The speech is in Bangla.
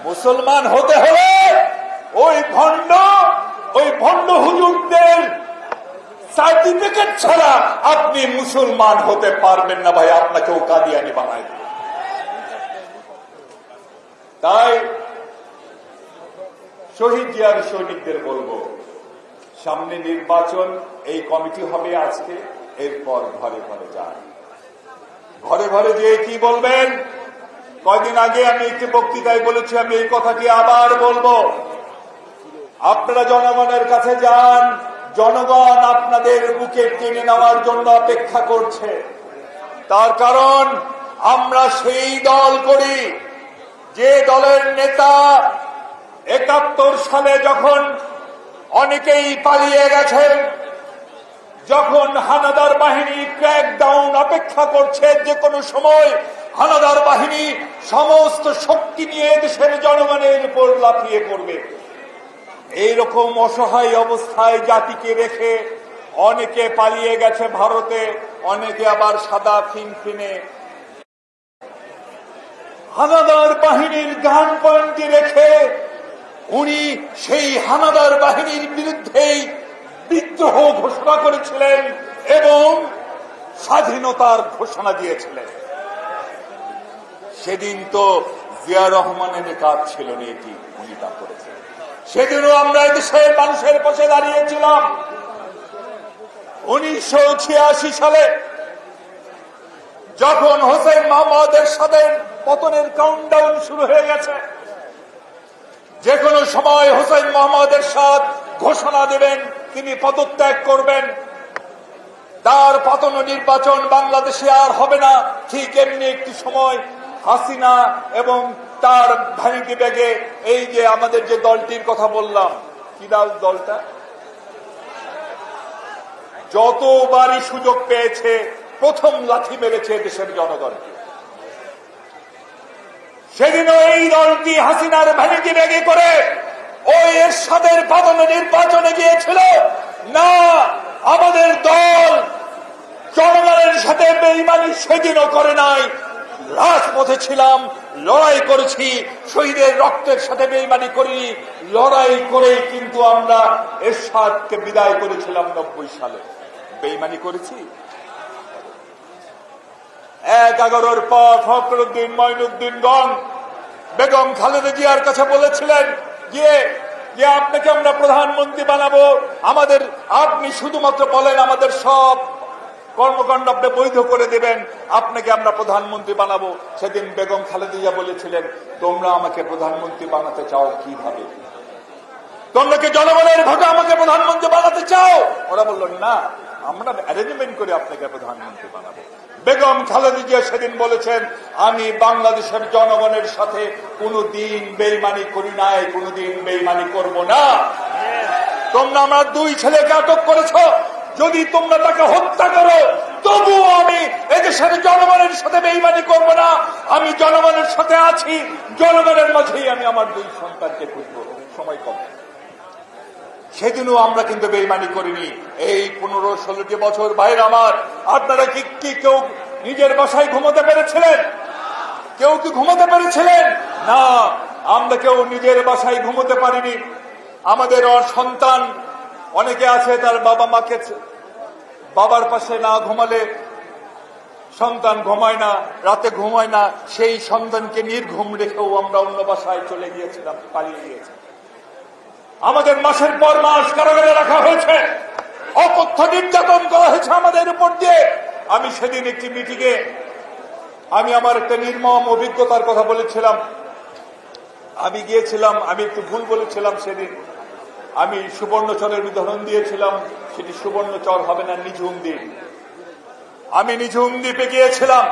মুসলমান হতে হলে ওই ভণ্ড হুজুরদের সার্টিফিকেট ছাড়া আপনি মুসলমান হতে পারবেন না ভাই, আপনাকেও কাদিয়ানি বানায় দেবে। তাই শহীদ জিয়ার সৈনিকদের বলবো, সামনে নির্বাচন, এই কমিটি হবে আজকে, এরপর ঘরে ঘরে যান। ঘরে ঘরে যেয়ে কি বলবেন? কয়দিন আগে আমি একটি বক্তৃতায় বলেছি, আমি এই কথাটি আবার বলবো, আপনারা জনগণের কাছে যান। জনগণ আপনাদের বুকে টেনে নেওয়ার জন্য অপেক্ষা করছে। তার কারণ আমরা সেই দল করি যে দলের নেতা ৭১ সালে যখন অনেকেই পালিয়ে গেছেন, যখন হানাদার বাহিনী ক্র্যাকডাউন অপেক্ষা করছে, যে কোনো সময় হানাদার বাহিনী সমস্ত শক্তি নিয়ে দেশের জনগণের উপর লাফিয়ে পড়বে, এইরকম অসহায় অবস্থায় জাতিকে রেখে অনেকে পালিয়ে গেছে ভারতে, অনেকে আবার সাদা ফিনফিনে হানাদার বাহিনীর গান পয়েন্টে রেখে উনি সেই হানাদার বাহিনীর বিরুদ্ধেই বিদ্রোহ ঘোষণা করেছিলেন এবং স্বাধীনতার ঘোষণা দিয়েছিলেন। সেদিন তো জিয়া রহমানের কাজ ছিল না, এটি উনি তা করেছেন। সেদিনও আমরা দেশের মানুষের পাশে দাঁড়িয়েছিলাম। 1986 সালে যখন হোসেন মোহাম্মদের সাথে পতনের কাউন্টডাউন শুরু হয়ে গেছে, যে কোনো সময় হোসেন মোহাম্মদের সাথে ঘোষণা দেবেন তিনি পদত্যাগ করবেন, তার পতন নির্বাচন বাংলাদেশে আর হবে না, ঠিক এমনি একটি সময় হাসিনা এবং তার ভ্যানিটি ব্যাগে এই যে আমাদের যে দলটির কথা বললাম, কি দলটা যতবারই সুযোগ পেয়েছে প্রথম লাথি মেরেছে দেশের জনগণকে। সেদিনও এই দলটি হাসিনার ভ্যানিটি ব্যাগে করে ওই এরশাদের পতন নির্বাচনে গিয়েছিল না। আমাদের দল জনগণের সাথে বেঈমানি সেদিনও করে নাই। রাজপথে ছিলাম, লড়াই করেছি, শহীদের রক্তের সাথে বেঈমানি করিনি, লড়াই করে কিন্তু আমরা এরশাদকে বিদায় করেছিলাম 90 সালে। বেঈমানি করেছি। 11 পর ফখরুদ্দিন মঈনুদ্দিনগণ বেগম খালেদা জিয়ার কাছে বলেছিলেন যে আপনাকে আমরা প্রধানমন্ত্রী বানাবো, আপনি শুধুমাত্র বলেন আমাদের সব কর্মকাণ্ড আপনি বৈধ করে দেবেন, আপনাকে আমরা প্রধানমন্ত্রী বানাবো। সেদিন বেগম খালেদা জিয়া বলেছিলেন, তোমরা আমাকে প্রধানমন্ত্রী বানাতে চাও কিভাবে? তোমরা কি জনগণের ভোটে আমাকে প্রধানমন্ত্রী বানাতে চাও? ওরা বলল না, আমরা অ্যারেঞ্জমেন্ট করে আপনাকে প্রধানমন্ত্রী বানাবো। বেগম খালেদা জিয়া সেদিন বলেছেন, আমি বাংলাদেশের জনগণের সাথে কোনদিন বেঈমানি করি নাই, কোনদিন বেঈমানি করব না। তোমরা আমার 2 ছেলেকে আটক করেছ, যদি তোমরা তাকে হত্যা করো তবুও আমি এদেশের জনগণের সাথে বেঈমানি করব না। আমি জনগণের সাথে আছি, জনগণের মাঝেই আমি আমার 2 সন্তানকে খুঁজব। সময় কম। সেদিনও আমরা কিন্তু বেঈমানি করিনি। এই 15-16 বছর ভাইরা আমার, আপনারা কি কেউ নিজের বাসায় ঘুমোতে পেরেছিলেন? কেউ কি ঘুমোতে পেরেছিলেন? না, আমরা কেউ নিজের বাসায় ঘুমোতে পারিনি। আমাদের সন্তান অনেকে আছে, তার বাবার পাশে না ঘুমালে সন্তান ঘুমায় না, রাতে ঘুমায় না। সেই সন্তানকে নির্ঘুম রেখেও আমরা অন্য বাসায় চলে গিয়েছিলাম, পালিয়ে গিয়েছি। আমাদের মাসের পর মাস কারাগারে রাখা হয়েছে, অকথ্য নির্যাতন করা হয়েছে আমাদের উপর দিয়ে। আমি সেদিন একটি মিটিংয়ে আমি আমার একটা নির্মম অভিজ্ঞতার কথা বলেছিলাম। আমি গিয়েছিলাম, আমি একটু ভুল বলেছিলাম সেদিন। আমি সুবর্ণচরের উদাহরণ দিয়েছিলাম, সেটি সুবর্ণচর হবে না, নিঝুম দ্বীপ। আমি নিঝুম দ্বীপে গিয়েছিলাম।